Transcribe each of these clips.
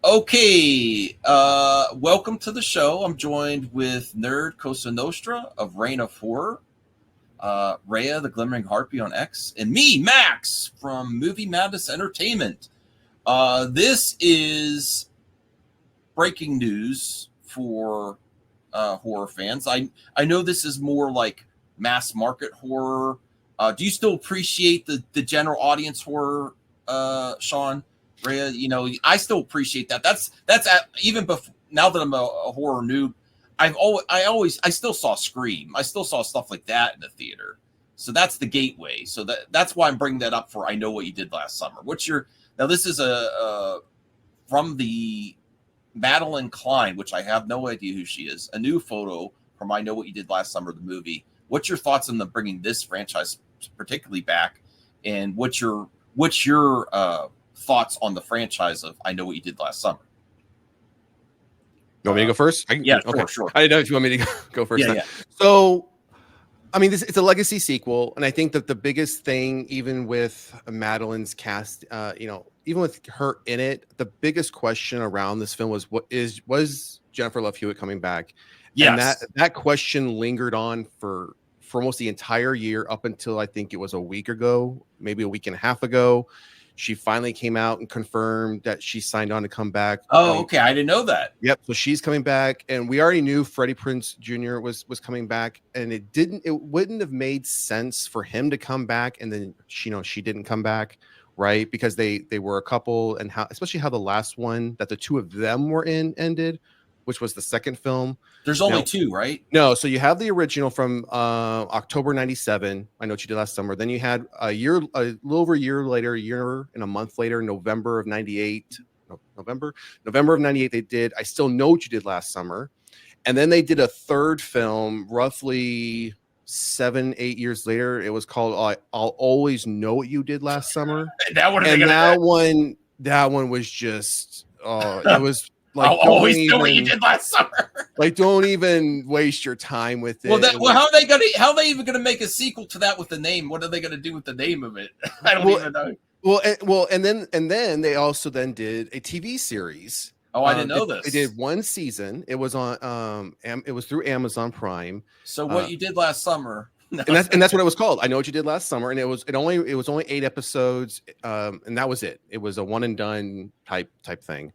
Okay, welcome to the show. I'm joined with Nerd Cosa Nostra of Reign of Horror, Rhea, the Glimmering Harpy on X, and me, Max, from Movie Madness Entertainment. This is breaking news for horror fans. I know this is more like mass market horror. Do you still appreciate the general audience horror, Sean? Rhea, I still appreciate that. Even before now that I'm a horror noob, I still saw Scream. I still saw stuff like that in the theater. So that's the gateway. So that's why I'm bringing that up for I Know What You Did Last Summer. Now this is a from the Madeline Klein, which I have no idea who she is, a new photo from I Know What You Did Last Summer, the movie. What's your thoughts on bringing this franchise particularly back, and what's your thoughts on the franchise of I Know What You Did Last Summer? You want me to go first? Yeah, sure. I didn't know if you want me to go first. Yeah. So, I mean, it's a legacy sequel, and I think that the biggest thing, even with Madeline's cast, even with her in it, the biggest question around this film was was Jennifer Love Hewitt coming back? Yes. And that question lingered on for almost the entire year up until I think it was a week ago, maybe a week and a half ago. She finally came out and confirmed that she signed on to come back. Oh, okay. I didn't know that. Yep. So she's coming back, and we already knew Freddie Prinze Jr. was coming back, and it wouldn't have made sense for him to come back, and then she didn't come back, right? Because they were a couple, and especially how the last one that the two of them were in ended, which was the second film. There's only two, right? No, so you have the original from October 97. I Know What You Did Last Summer. Then you had a little over a year later, a year and a month later, November of 98. November of 98, they did I Still Know What You Did Last Summer. And then they did a third film roughly 7-8 years later. It was called I'll Always Know What You Did Last Summer. That one was just it was like, I'll always know what you did last summer. Like, don't even waste your time with it. How are they even gonna make a sequel to that with the name? What are they gonna do with the name of it? I don't even know. And then they also then did a TV series. Oh, I didn't know this. They did one season. It was on it was through Amazon Prime. So What You Did Last Summer. And that's what it was called. I Know What You Did Last Summer, and it was only 8 episodes, and that was it. It was a one and done type thing.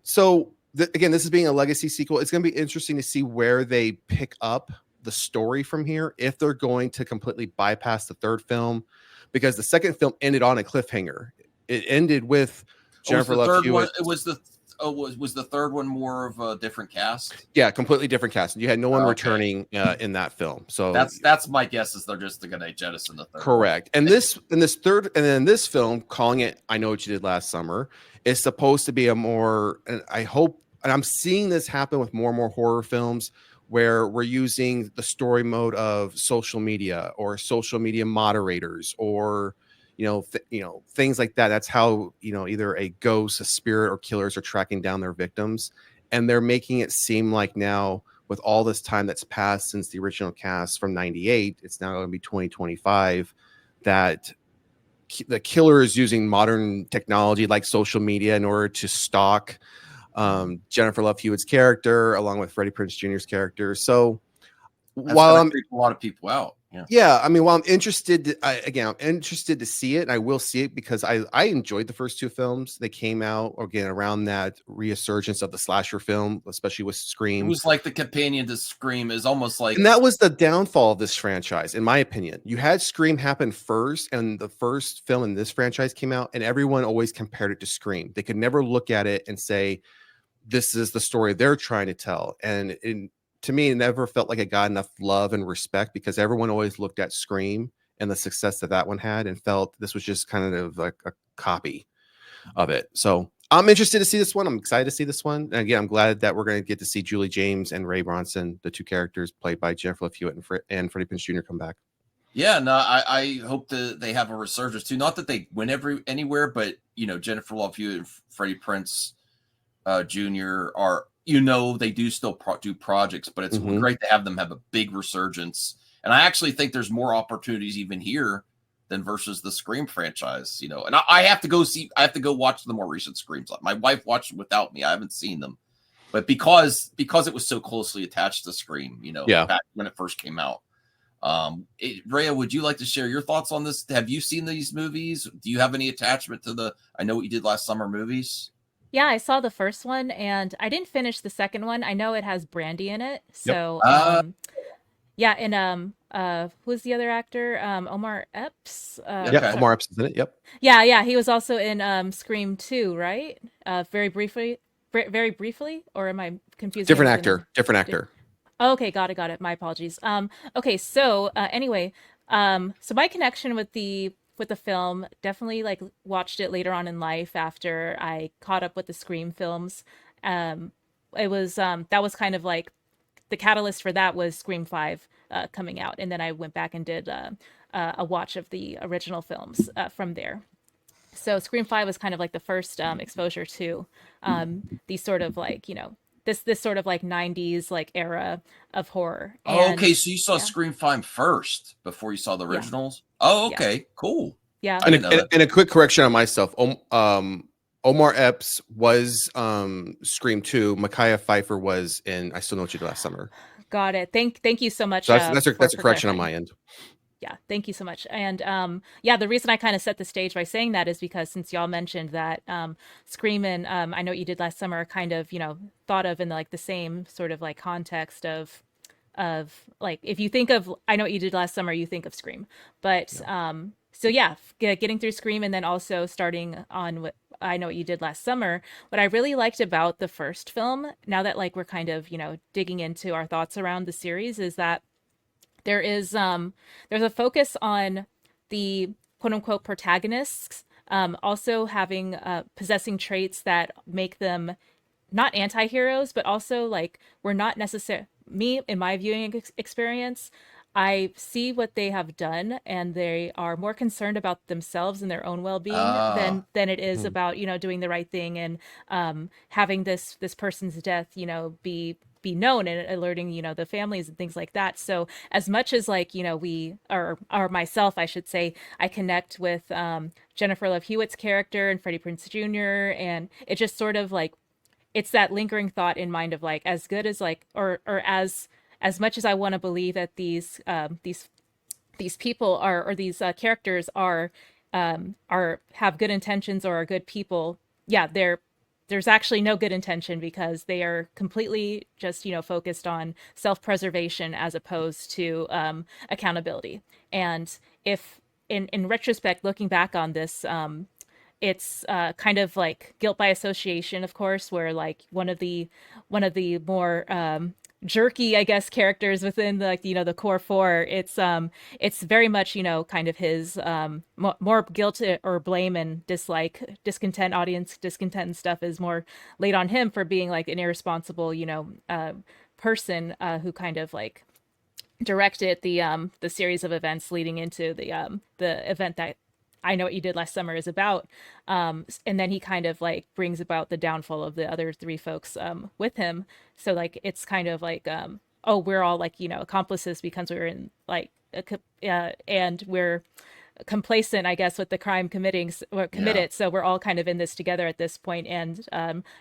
So again, this is being a legacy sequel. It's going to be interesting to see where they pick up the story from here, if they're going to completely bypass the third film, because the second film ended on a cliffhanger. It ended with Jennifer Love Hewitt. Was the third one more of a different cast? Yeah, completely different cast. You had no one returning in that film. So that's my guess, is they're just going to jettison the third. Correct. And this film, calling it I Know What You Did Last Summer, is supposed to be a more, and I hope, and I'm seeing this happen with more and more horror films, where we're using the story mode of social media or social media moderators, or things like that. That's how either a ghost, a spirit, or killers are tracking down their victims, and they're making it seem like now, with all this time that's passed since the original cast from 98, it's now going to be 2025, that the killer is using modern technology like social media in order to stalk Jennifer Love Hewitt's character along with Freddie Prinze Jr.'s character. So while I'm a lot of people out. Yeah, I mean, while I'm interested, I'm interested to see it, and I will see it because I enjoyed the first two films. They came out again around that resurgence of the slasher film, especially with Scream. It was like the companion to Scream, is almost like, and that was the downfall of this franchise, in my opinion. You had Scream happen first, and the first film in this franchise came out, and everyone always compared it to Scream. They could never look at it and say, this is the story they're trying to tell. And to me, it never felt like it got enough love and respect, because everyone always looked at Scream and the success that one had and felt this was just kind of like a copy of it. So I'm interested to see this one. I'm excited to see this one. And again, I'm glad that we're going to get to see Julie James and Ray Bronson, the two characters played by Jennifer Love Hewitt and Freddie Prinze Jr., come back. Yeah, no, I hope that they have a resurgence too. Not that they win anywhere, but Jennifer Love Hewitt and Freddie Prinze Jr. are, they do still do projects, but it's great to have them have a big resurgence. And I actually think there's more opportunities even here than versus the Scream franchise, you know. And I have to go watch the more recent Screams. My wife watched them without me. I haven't seen them, but because it was so closely attached to Scream, you know, Yeah. back when it first came out. Rhea, would you like to share your thoughts on this? Have you seen these movies? Do you have any attachment to the I Know What You Did Last Summer movies? Yeah, I saw the first one and I didn't finish the second one. I know it has Brandy in it. Yep. So yeah, and who's the other actor? Omar Epps. Okay. Yeah, Omar Epps is in it. Yep. Yeah, he was also in Scream 2, right? Very briefly, or am I confusing? Different anything? actor. Different actor. Okay, got it. My apologies. Okay, so anyway, so my connection with the film, definitely like watched it later on in life after I caught up with the Scream films. It was that was kind of like the catalyst for that was Scream 5 coming out, and then I went back and did a watch of the original films from there. So Scream 5 was kind of like the first exposure to these sort of like, you know, this sort of like 90s like era of horror. Oh, And okay. So you saw yeah, Scream 5 first before you saw the yeah, originals? Oh, yeah, okay. Cool. yeah. I didn't know that. And a quick correction on myself. Omar Epps was Scream 2. Micaiah Pfeiffer was in I Still Know What You Did Last Summer. Got it. Thank you so much. So that's a for correction on clarifying. my end. Yeah, thank you so much. And yeah, the reason I kind of set the stage by saying that is because since y'all mentioned that Scream and I Know What You Did Last Summer are kind of, you know, thought of in like the same sort of like context of like if you think of I Know What You Did Last Summer, you think of Scream. But so yeah, getting through Scream and then also starting on what I Know What You Did Last Summer. What I really liked about the first film, now that like we're kind of, you know, digging into our thoughts around the series, is that there is there's a focus on the quote unquote protagonists also having possessing traits that make them not anti-heroes, but also like we're not necessarily me in my viewing experience. I see what they have done, and they are more concerned about themselves and their own well-being Ah, than it is Hmm. about, you know, doing the right thing and having this person's death, you know, be known and alerting, you know, the families and things like that. So as much as like, you know, we or myself, I should say, I connect with Jennifer Love Hewitt's character and Freddie Prinze Jr. and it just sort of like it's that lingering thought in mind of like as good as like or as much as I want to believe that these people are or these characters are have good intentions or are good people. Yeah, there's actually no good intention because they are completely just, you know, focused on self-preservation as opposed to accountability. And if in retrospect, looking back on this, it's kind of like guilt by association, of course, where like one of the more jerky, I guess, characters within the, like, you know, the core four. It's very much, you know, kind of his more guilt or blame and discontent, audience discontent and stuff is more laid on him for being like an irresponsible, you know, person who kind of like directed the series of events leading into the event that I Know What You Did Last Summer is about. And then he kind of like brings about the downfall of the other three folks with him. So like it's kind of like oh, we're all like, you know, accomplices because we're in like and we're complacent, I guess, with the crime committing or yeah. committed. So we're all kind of in this together at this point, and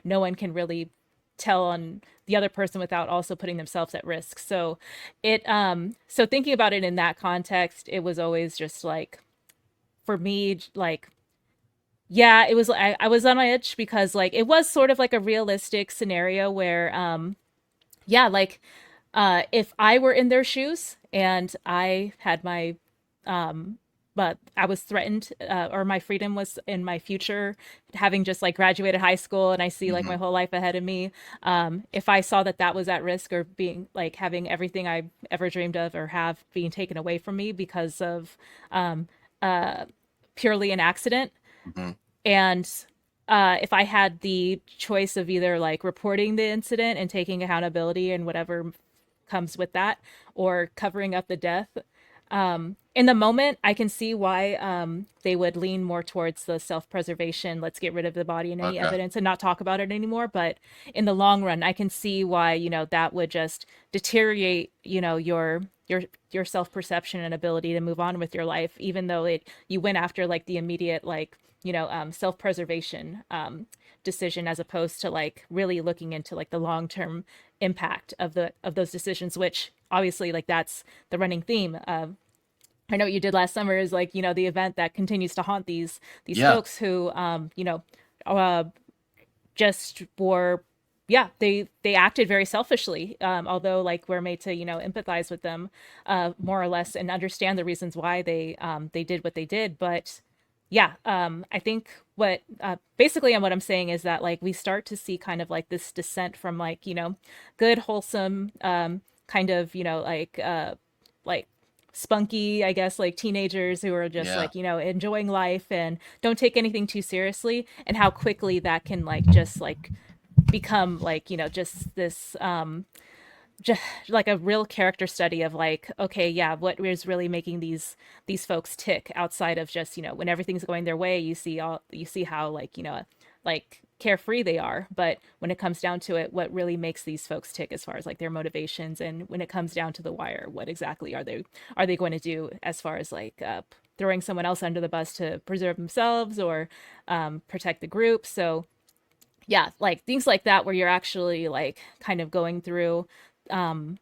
no one can really tell on the other person without also putting themselves at risk. So so thinking about it in that context, it was always just like for me like yeah, it was I was on my edge because like it was sort of like a realistic scenario where yeah, like if I were in their shoes and I had my but I was threatened or my freedom was in my future having just like graduated high school and I see like Hmm. my whole life ahead of me, if I saw that that was at risk or being like having everything I ever dreamed of or have being taken away from me because of um purely an accident, Hmm. and if I had the choice of either like reporting the incident and taking accountability and whatever comes with that, or covering up the death, in the moment, I can see why they would lean more towards the self-preservation. Let's get rid of the body and any Okay. evidence and not talk about it anymore. But in the long run, I can see why, you know, that would just deteriorate, you know, your your self-perception and ability to move on with your life, even though you went after like the immediate like self-preservation decision, as opposed to like really looking into like the long-term impact of those decisions, which obviously like that's the running theme. I know what you did last summer is like the event that continues to haunt these Yeah. folks who uh, just were, yeah, they acted very selfishly, although like we're made to empathize with them more or less and understand the reasons why they did what they did. But yeah, I think what basically, and what I'm saying is that like we start to see kind of like this descent from like good wholesome kind of like spunky, I guess, like teenagers who are just Yeah. like enjoying life and don't take anything too seriously, and how quickly that can like just like become like just this just like a real character study of like, okay, yeah, what is really making these folks tick outside of just when everything's going their way, you see how like like carefree they are, but when it comes down to it, what really makes these folks tick as far as like their motivations, and when it comes down to the wire, what exactly are they going to do as far as like throwing someone else under the bus to preserve themselves or protect the group. So yeah, like things like that where you're actually like kind of going through um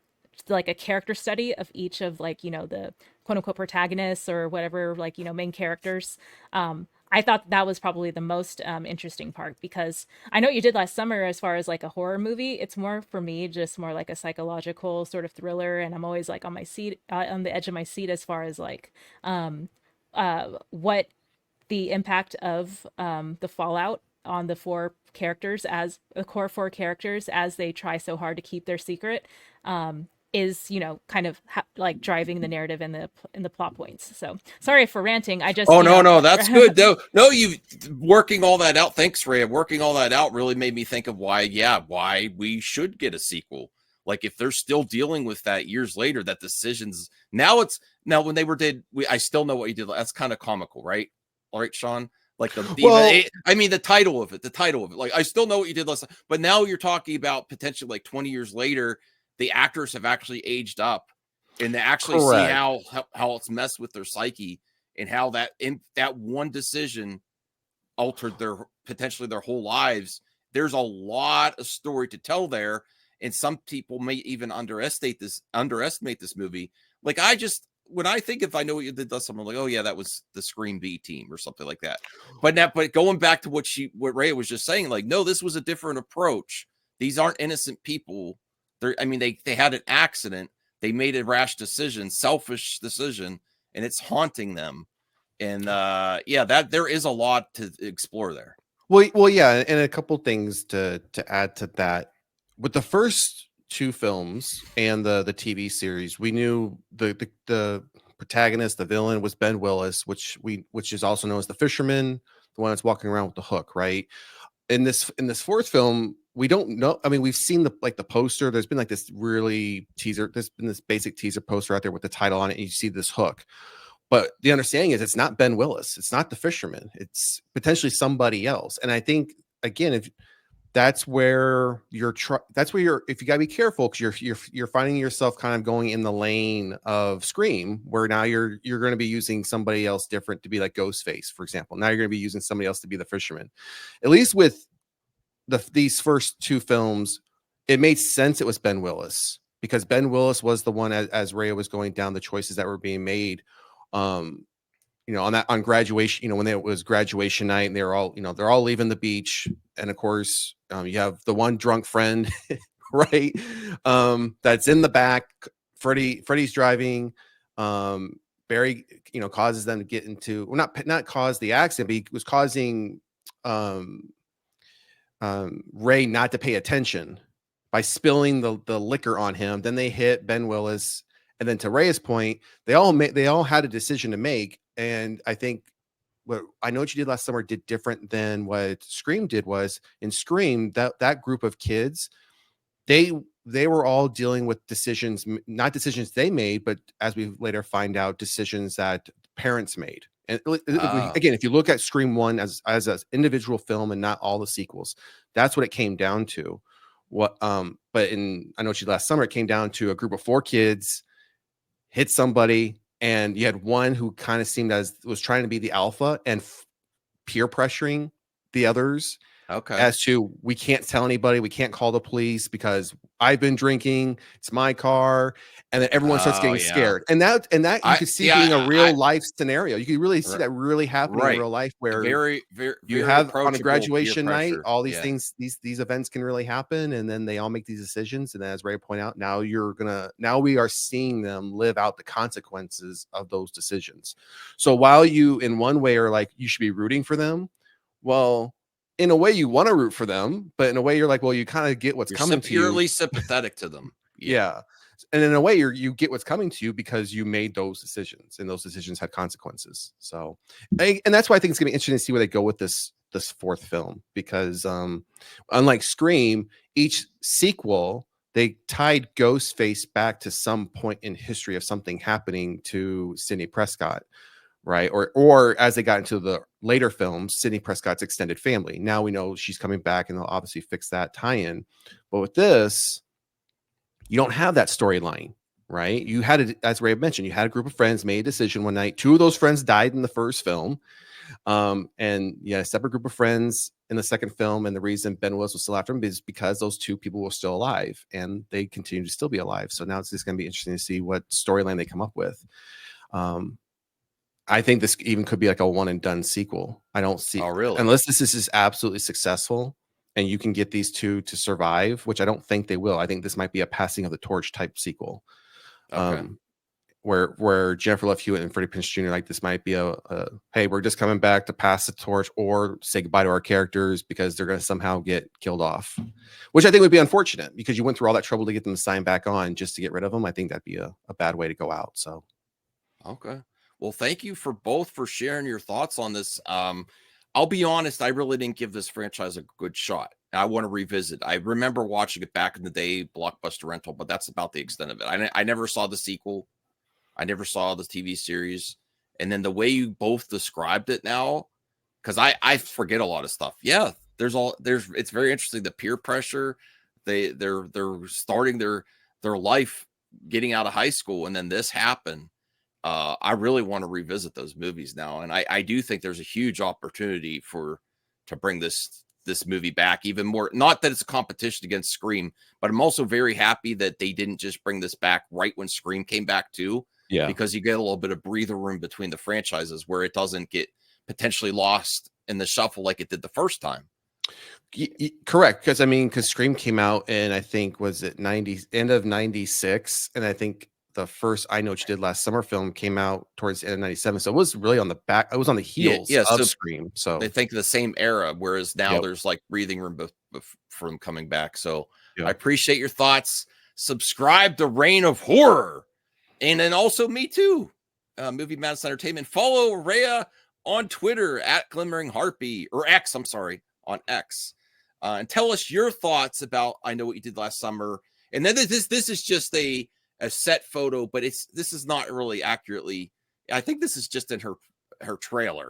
like a character study of each of like the quote unquote protagonists or whatever, like main characters. I thought that was probably the most interesting part, because I know what you did last summer as far as like a horror movie. It's more for me just more like a psychological sort of thriller, and I'm always like on my seat, on the edge of my seat, as far as like what the impact of the fallout on the four characters, as the core four characters, as they try so hard to keep their secret, is kind of like driving the narrative and the plot points. So sorry for ranting. I just Oh no, that's good. No, you working all that out. Thanks, Ray. Working all that out really made me think of why we should get a sequel. Like if they're still dealing with that years later, that decisions now when they I still know what you did. That's kind of comical, right? All right, Sean. Like the title of it. Like I still know what you did last time, but now you're talking about potentially like 20 years later, the actors have actually aged up, and they actually see how it's messed with their psyche, and how that one decision altered potentially their whole lives. There's a lot of story to tell there, and some people may even underestimate this movie. Like when I think, if I know what you did last summer, I'm like, oh yeah, that was the Scream B team or something like that. But going back to what Ray was just saying, like, no, this was a different approach. These aren't innocent people. They had an accident. They made a rash decision, selfish decision, and it's haunting them. And that there is a lot to explore there. Well, yeah, and a couple things to add to that. With the first two films and the TV series, we knew the protagonist, the villain, was Ben Willis, which is also known as the fisherman, the one that's walking around with the hook, right? In this fourth film, we don't know. I mean, we've seen the poster. There's been like this really teaser. There's been this basic teaser poster out there with the title on it, and you see this hook. But the understanding is it's not Ben Willis. It's not the fisherman. It's potentially somebody else. And I think, again, if that's where if you got to be careful, because you're finding yourself kind of going in the lane of Scream, where now you're going to be using somebody else different to be like Ghostface, for example. Now you're going to be using somebody else to be the fisherman. At least with these first two films, it made sense it was Ben Willis, because Ben Willis was the one, as Ray was going down the choices that were being made. On graduation, when it was graduation night, and they're all leaving the beach, and of course you have the one drunk friend right, that's in the back. Freddy's driving. Barry causes them to get into, well, not cause the accident, but he was causing Ray not to pay attention by spilling the liquor on him. Then they hit Ben Willis. And then to Ray's point, they all had a decision to make. And I think what I Know What You Did Last Summer did different than what Scream did was, in Scream, that group of kids, they were all dealing with decisions, not decisions they made, but as we later find out, decisions that parents made. And again, if you look at Scream 1 as an individual film and not all the sequels, that's what it came down to. But in I Know What You Did Last Summer, it came down to a group of 4 kids hit somebody, and you had one who kind of seemed as was trying to be the alpha and peer pressuring the others Okay. as to, we can't tell anybody, we can't call the police because I've been drinking, it's my car, and then everyone starts Oh, getting yeah. scared. And that you I could see yeah, being a real I life scenario. You could really see r that really happening in right. real life, where Very, very, you very have on a approachable peer graduation night, pressure. all these Yeah. things, these events can really happen, and then they all make these decisions. And then, as Ray pointed out, now we are seeing them live out the consequences of those decisions. So while you, in one way, are like, you should be rooting for them, well, in a way you want to root for them, but in a way you're like, well, you kind of get what's You're coming to you. purely sympathetic to them. Yeah. Yeah. And in a way you get what's coming to you because you made those decisions, and those decisions had consequences. So, and that's why I think it's gonna be interesting to see where they go with this fourth film, because unlike Scream, each sequel, they tied Ghostface back to some point in history of something happening to Sidney Prescott, right? Or as they got into the later films, Sidney Prescott's extended family. Now we know she's coming back, and they'll obviously fix that tie-in. But with this, you don't have that storyline, right? You had it, as Ray mentioned, you had a group of friends made a decision one night. Two of those friends died in the first film. And you had a separate group of friends in the second film. And the reason Ben Willis was still after him is because those two people were still alive, and they continue to still be alive. So now it's just going to be interesting to see what storyline they come up with. I think this even could be like a one and done sequel. I don't see, Oh, really? unless this is absolutely successful and you can get these two to survive, which I don't think they will. I think this might be a passing of the torch type sequel. Okay. Where Jennifer Love Hewitt and Freddie Prinze Jr., like, this might be a hey, we're just coming back to pass the torch or say goodbye to our characters because they're going to somehow get killed off, which I think would be unfortunate, because you went through all that trouble to get them to sign back on just to get rid of them. I think that'd be a bad way to go out. So, Okay. Well, thank you for both for sharing your thoughts on this. I'll be honest, I really didn't give this franchise a good shot. I want to revisit. I remember watching it back in the day, Blockbuster rental, but that's about the extent of it. I never saw the sequel. I never saw the TV series. And then the way you both described it now, because I forget a lot of stuff. Yeah, it's very interesting. The peer pressure, they're starting their life getting out of high school, and then this happened. I really want to revisit those movies now, and I do think there's a huge opportunity to bring this movie back even more. Not that it's a competition against Scream, but I'm also very happy that they didn't just bring this back right when Scream came back too. yeah. Because you get a little bit of breather room between the franchises where it doesn't get potentially lost in the shuffle like it did the first time. Correct, because Scream came out in, I think, was it end of 96, and I think the first I Know What You Did Last Summer film came out towards the end of 97. So it was really on the back. It was on the heels of so Scream. So they think the same era, whereas now Yep. there's like breathing room from coming back. So Yep. I appreciate your thoughts. Subscribe to Reign of Horror. And then also me too. Movie Madness Entertainment. Follow Rhea on Twitter at Glimmering Harpy, or X, I'm sorry, on X. And tell us your thoughts about I Know What You Did Last Summer. And then this is just a set photo, but this is not really accurately. I think this is just in her trailer.